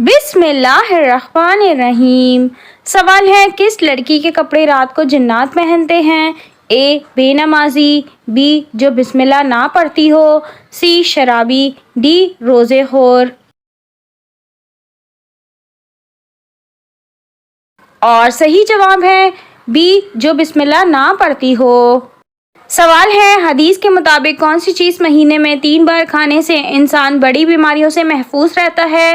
بسم اللہ الرحمن الرحیم۔ سوال ہے کس لڑکی کے کپڑے رات کو جنات پہنتے ہیں؟ اے بے نمازی، بی جو بسم اللہ نہ پڑھتی ہو، سی شرابی، ڈی روزے خور۔ اور صحیح جواب ہے بی جو بسم اللہ نہ پڑھتی ہو۔ سوال ہے حدیث کے مطابق کون سی چیز مہینے میں 3 بار کھانے سے انسان بڑی بیماریوں سے محفوظ رہتا ہے؟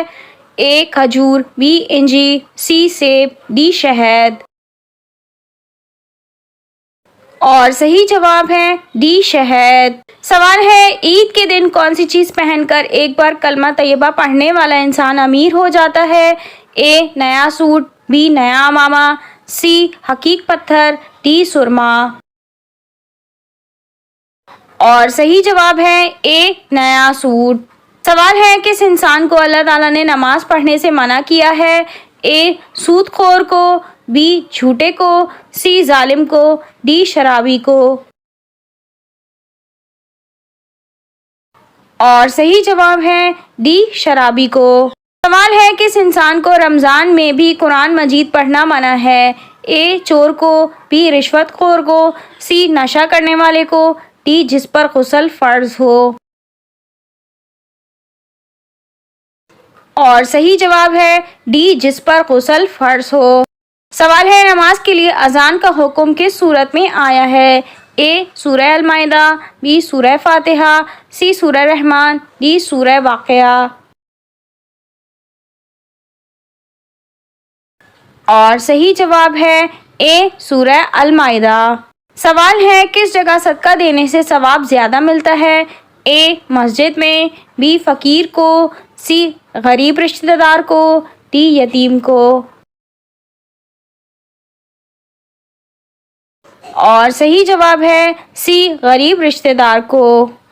اے کھجور، بی انجیر، سی سیب، ڈی شہد۔ اور صحیح جواب ہے ڈی شہد۔ سوال ہے عید کے دن کون سی چیز پہن کر ایک بار کلمہ طیبہ پڑھنے والا انسان امیر ہو جاتا ہے؟ اے نیا سوٹ، بی نیا امامہ، سی حقیق پتھر، ڈی سرما۔ اور صحیح جواب ہے اے نیا سوٹ۔ سوال ہے کس انسان کو اللہ تعالیٰ نے نماز پڑھنے سے منع کیا ہے؟ اے سود خور کو، بی جھوٹے کو، سی ظالم کو، ڈی شرابی کو۔ اور صحیح جواب ہے ڈی شرابی کو۔ سوال ہے کس انسان کو رمضان میں بھی قرآن مجید پڑھنا منع ہے؟ اے چور کو، بی رشوت خور کو، سی نشہ کرنے والے کو، ڈی جس پر غسل فرض ہو۔ اور صحیح جواب ہے ڈی جس پر غسل فرض ہو۔ سوال ہے نماز کے لیے اذان کا حکم کس صورت میں آیا ہے؟ اے سورہ المائدہ، بی سورہ فاتحہ، سی سورہ رحمان، ڈی سورہ واقعہ۔ اور صحیح جواب ہے اے سورہ المائدہ۔ سوال ہے کس جگہ صدقہ دینے سے ثواب زیادہ ملتا ہے؟ اے مسجد میں، بی فقیر کو، سی غریب رشتہ دار کو، ڈی یتیم کو۔ اور صحیح جواب ہے سی غریب رشتہ دار کو۔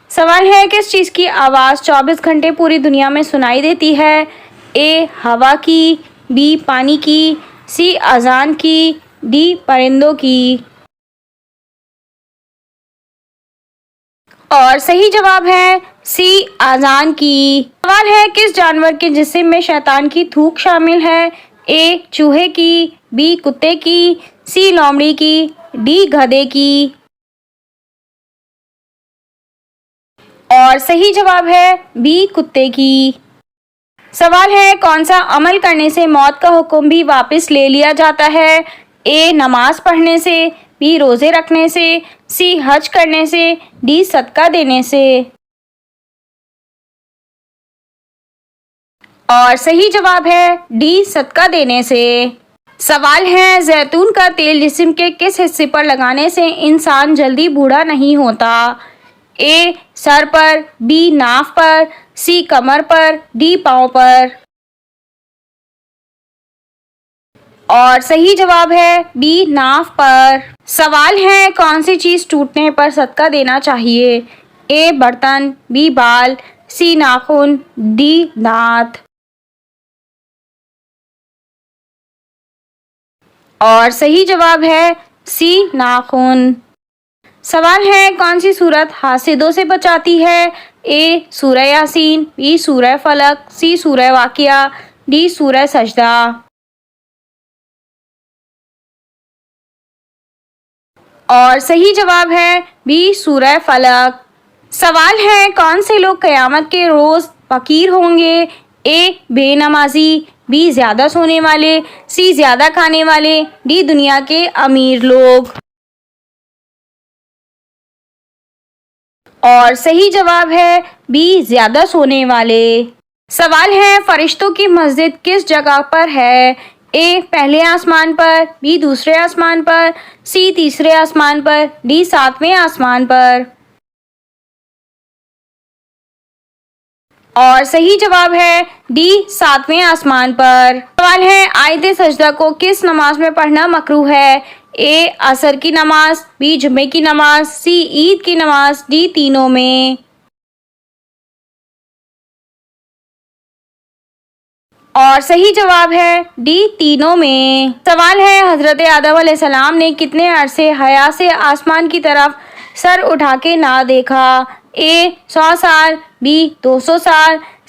سوال ہے کس چیز کی آواز 24 گھنٹے پوری دنیا میں سنائی دیتی ہے؟ اے ہوا کی، بی پانی کی، سی اذان کی، ڈی پرندوں کی۔ اور صحیح جواب ہے سی اذان کی۔ سوال ہے کس جانور کے جسم میں شیطان کی تھوک شامل ہے؟ اے چوہے کی، بی کتے کی، سی لومڑی کی، ڈی گدھے کی۔ اور صحیح جواب ہے بی کتے کی۔ سوال ہے کون سا عمل کرنے سے موت کا حکم بھی واپس لے لیا جاتا ہے؟ اے نماز پڑھنے سے، بی روزے رکھنے سے، سی حج کرنے سے، ڈی صدقہ دینے سے۔ اور صحیح جواب ہے ڈی صدقہ دینے سے۔ سوال ہے زیتون کا تیل جسم کے کس حصے پر لگانے سے انسان جلدی بوڑھا نہیں ہوتا؟ اے سر پر، بی ناف پر، سی کمر پر، ڈی پاؤں پر۔ اور صحیح جواب ہے بی ناف پر۔ سوال ہے کون سی چیز ٹوٹنے پر صدقہ دینا چاہیے؟ اے برتن، بی بال، سی ناخن، ڈی دانت۔ اور صحیح جواب ہے سی ناخن۔ سوال ہے کون سی سورت حاسدوں سے بچاتی ہے؟ اے سورہ یاسین، بی سورہ فلق، سی سورہ واقعہ، ڈی سورہ سجدہ۔ اور صحیح جواب ہے بی سورہ فلق۔ سوال ہے کون سے لوگ قیامت کے روز فقیر ہوں گے؟ اے بے نمازی، بی زیادہ سونے والے، سی زیادہ کھانے والے، ڈی دنیا کے امیر لوگ۔ اور صحیح جواب ہے بی زیادہ سونے والے۔ سوال ہے فرشتوں کی مسجد کس جگہ پر ہے؟ اے پہلے آسمان پر، بی دوسرے آسمان پر، سی تیسرے آسمان پر، ڈی 7ویں آسمان پر۔ اور صحیح جواب ہے ڈی 7ویں آسمان پر۔ سوال ہے آیت سجدہ کو کس نماز میں پڑھنا مکروہ ہے؟ اے عصر کی نماز، بی جمعے کی نماز، سی عید کی نماز، ڈی تینوں میں۔ اور صحیح جواب ہے ڈی تینوں میں۔ سوال ہے حضرت آدم علیہ السلام نے کتنے عرصے حیا سے آسمان کی طرف سر اٹھا کے نہ دیکھا؟ اے 100 سال، بی 200 سال،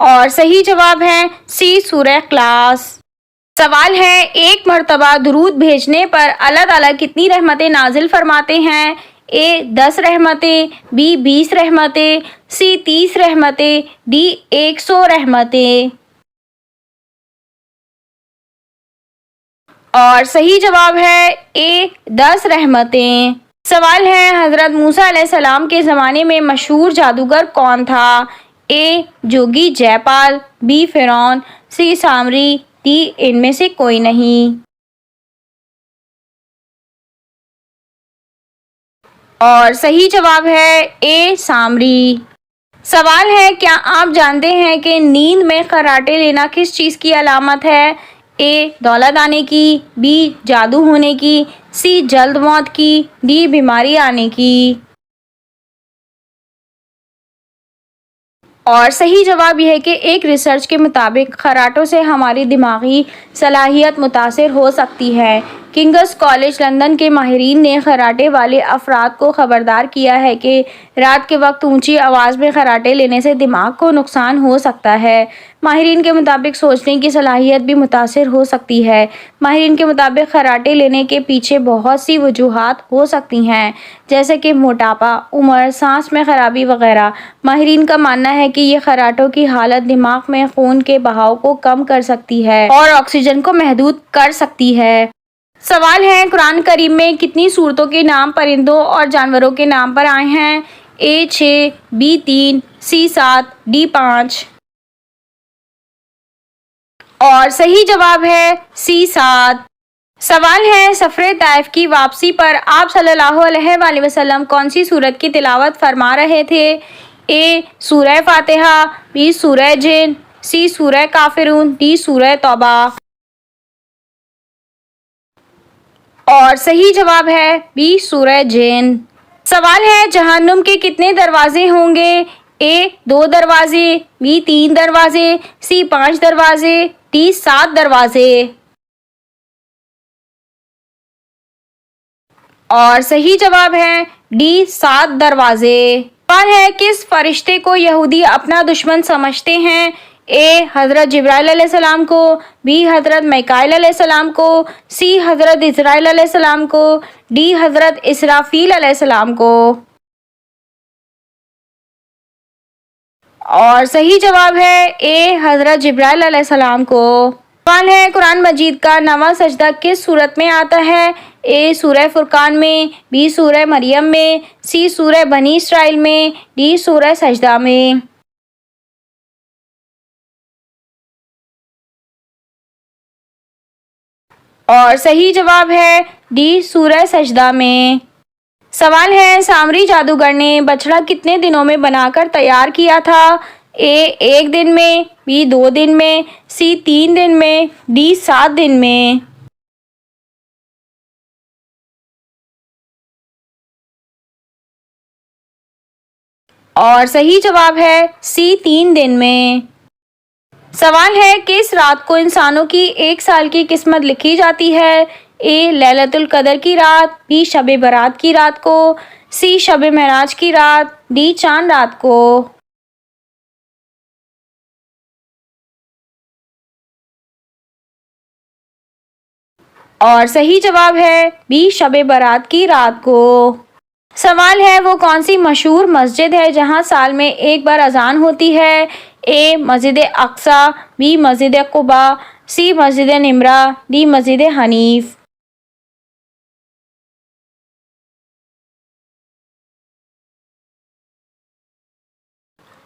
اور صحیح جواب ہے سی سورہ اخلاص۔ سوال ہے ایک مرتبہ درود بھیجنے پر اللہ تعالیٰ کتنی رحمتیں نازل فرماتے ہیں؟ اے 10 رحمتیں، بی 20 رحمتیں، سی 30 رحمتیں، ڈی 100 رحمتیں۔ اور صحیح جواب ہے اے 10 رحمتیں۔ سوال ہے حضرت موسیٰ علیہ السلام کے زمانے میں مشہور جادوگر کون تھا؟ اے جوگی جے پال، بی فرعون، سی سامری، ڈی ان میں سے کوئی نہیں۔ اور صحیح جواب ہے اے سامری۔ سوال ہے کیا آپ جانتے ہیں کہ نیند میں خراٹے لینا کس چیز کی علامت ہے؟ اے دولت آنے کی، بی جادو ہونے کی، سی جلد موت کی، ڈی بیماری آنے کی۔ اور صحیح جواب یہ ہے کہ ایک ریسرچ کے مطابق خراٹوں سے ہماری دماغی صلاحیت متاثر ہو سکتی ہے۔ کنگز کالج لندن کے ماہرین نے خراٹے والے افراد کو خبردار کیا ہے کہ رات کے وقت اونچی آواز میں خراٹے لینے سے دماغ کو نقصان ہو سکتا ہے۔ ماہرین کے مطابق سوچنے کی صلاحیت بھی متاثر ہو سکتی ہے۔ ماہرین کے مطابق خراٹے لینے کے پیچھے بہت سی وجوہات ہو سکتی ہیں، جیسے کہ موٹاپا، عمر، سانس میں خرابی وغیرہ۔ ماہرین کا ماننا ہے کہ یہ خراٹوں کی حالت دماغ میں خون کے بہاؤ کو کم کر سکتی ہے اور آکسیجن کو محدود کر سکتی ہے۔ سوال ہے قرآن کریم میں کتنی سورتوں کے نام پرندوں اور جانوروں کے نام پر آئے ہیں؟ اے 6، بی 3، سی 7، ڈی 5۔ اور صحیح جواب ہے سی 7۔ سوال ہے سفر طائف کی واپسی پر آپ صلی اللہ علیہ وآلہ وسلم کون سی سورت کی تلاوت فرما رہے تھے؟ اے سورہ فاتحہ، بی سورہ جن، سی سورہ کافرون، ڈی سورہ توبہ۔ اور صحیح جواب ہے بی سورہ جن۔ سوال ہے جہنم کے کتنے دروازے ہوں گے؟ اے 2 دروازے، بی 3 دروازے، سی 5 دروازے، ڈی 7 دروازے۔ اور صحیح جواب ہے ڈی 7 دروازے۔ سوال ہے کس فرشتے کو یہودی اپنا دشمن سمجھتے ہیں؟ اے حضرت جبرائیل علیہ السلام کو، بی حضرت میکائیل علیہ السلام کو، سی حضرت اسرائیل علیہ السلام کو، ڈی حضرت اسرافیل علیہ السلام کو۔ اور صحیح جواب ہے اے حضرت جبرائیل علیہ السلام کو۔ سوال ہے قرآن مجید کا 9واں سجدہ کس سورت میں آتا ہے؟ اے سورہ فرقان میں، بی سورہ مریم میں، سی سورہ بنی اسرائیل میں، ڈی سورہ سجدہ میں۔ اور صحیح جواب ہے ڈی سورہ سجدہ میں۔ سوال ہے سامری جادوگر نے بچڑا کتنے دنوں میں بنا کر تیار کیا تھا؟ اے 1 دن میں، بی 2 دن میں، سی 3 دن میں، ڈی 7 دن میں۔ اور صحیح جواب ہے سی 3 دن میں۔ سوال ہے کس رات کو انسانوں کی 1 سال کی قسمت لکھی جاتی ہے؟ اے لیلۃ القدر کی رات، بی شب برات کی رات کو، سی شب معراج کی رات، ڈی چاند رات کو۔ اور صحیح جواب ہے بی شب برات کی رات کو۔ سوال ہے وہ کون سی مشہور مسجد ہے جہاں سال میں 1 بار اذان ہوتی ہے؟ اے مسجد اقصی، be Masjid Quba, C Masjid Nimra, D مسجد حنیف۔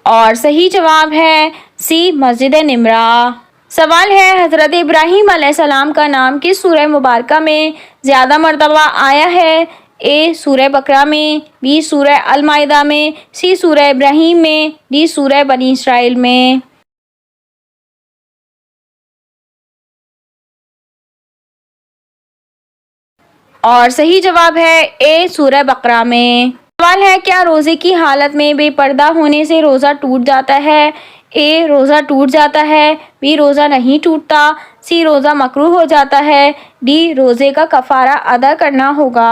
اور صحیح جواب ہے سی مسجد نمرہ۔ سوال ہے حضرت ابراہیم علیہ السلام کا نام کس سورہ مبارکہ میں زیادہ مرتبہ آیا ہے؟ اے سورہ بقرہ میں، بی سورہ المائدہ میں، سی سورہ ابراہیم میں، ڈی سورہ بنی اسرائیل میں۔ اور صحیح جواب ہے اے سورہ بقرہ میں۔ سوال ہے کیا روزے کی حالت میں بے پردہ ہونے سے روزہ ٹوٹ جاتا ہے؟ اے روزہ ٹوٹ جاتا ہے، بی روزہ نہیں ٹوٹتا، سی روزہ مکروہ ہو جاتا ہے، ڈی روزے کا کفارہ ادا کرنا ہوگا۔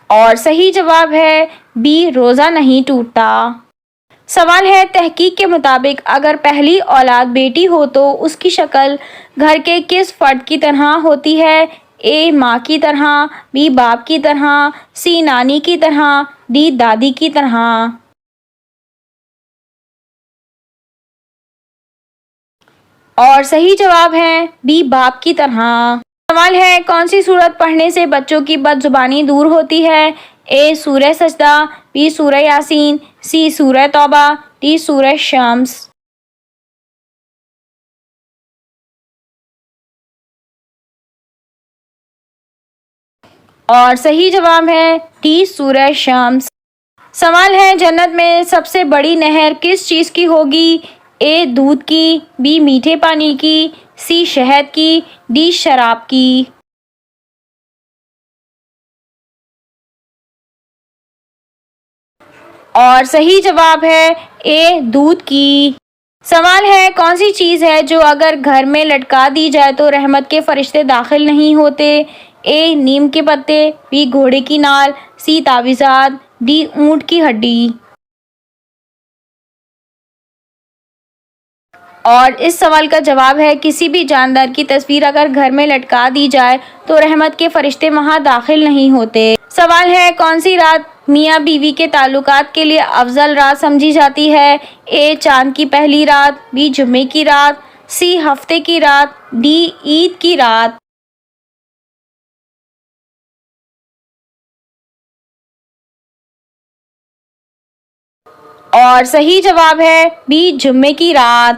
اور صحیح جواب ہے بی روزہ نہیں ٹوٹتا۔ سوال ہے تحقیق کے مطابق اگر پہلی اولاد بیٹی ہو تو اس کی شکل گھر کے کس فرد کی طرح ہوتی ہے؟ اے ماں کی طرح، بی باپ کی طرح، سی نانی کی طرح، ڈی دادی کی طرح۔ اور صحیح جواب ہے بی باپ کی طرح۔ سوال ہے کون سی سورت پڑھنے سے بچوں کی بد زبانی دور ہوتی ہے؟ اے سورہ سجدہ، بی سورہ یاسین، سی سورہ توبہ، ڈی سورہ شمس۔ اور صحیح جواب ہے ڈی سورہ شمس۔ سوال ہے جنت میں سب سے بڑی نہر کس چیز کی ہوگی؟ اے دودھ کی، بی میٹھے پانی کی، سی شہد کی، ڈی شراب کی۔ اور صحیح جواب ہے اے دودھ کی۔ سوال ہے کون سی چیز ہے جو اگر گھر میں لٹکا دی جائے تو رحمت کے فرشتے داخل نہیں ہوتے؟ اے نیم کے پتے، بی گھوڑے کی نال، سی تعویذات، ڈی اونٹ کی ہڈی۔ اور اس سوال کا جواب ہے کسی بھی جاندار کی تصویر اگر گھر میں لٹکا دی جائے تو رحمت کے فرشتے وہاں داخل نہیں ہوتے۔ سوال ہے کون سی رات میاں بیوی کے تعلقات کے لیے افضل رات سمجھی جاتی ہے؟ اے چاند کی پہلی رات، بی جمعے کی رات، سی ہفتے کی رات، ڈی عید کی رات۔ اور صحیح جواب ہے بی جمعے کی رات۔